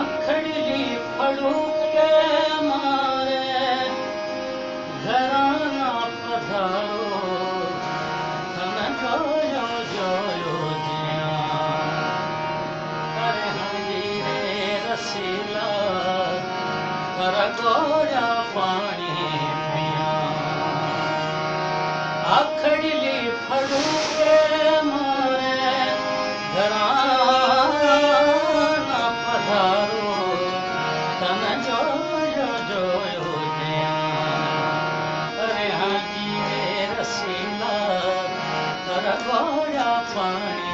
आखड़ली फड़ू के मारे घराना पधारो तन जोयो जोयो जिया करे हंजीरे रसीला कर गोरा पानी पिया आखड़ली फड़ू के मारे घराना पधारो तन जोयो जोयो जिया अरे हाजी रे रसीला कर गोरा पानी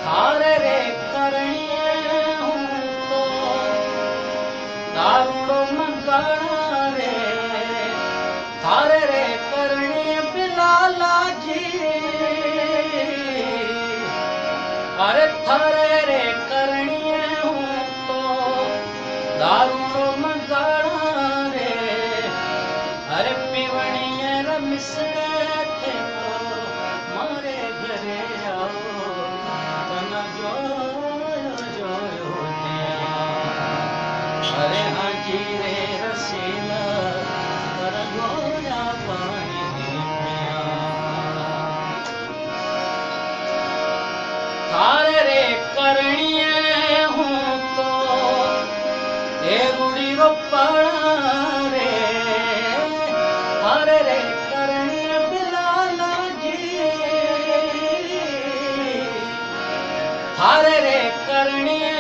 थारे रे करणिए हूँ तो दारूड़ो मंगना रे थारे रे करणी बिलाला जी अरे थारे रे करणी हूँ तो दारूड़ो मंगना रे अरे पीवणिए रमिसरे थे तो मारे घरे आओ तना जोयो जोयो दिया अरे हाजी रे रसीला कर गोरा पानी पिया थारे रे करणिए हूँ तो ए रुड़ी रो पड़ा रे थारे रे करणिए बिलाला जी थारे रे करणिए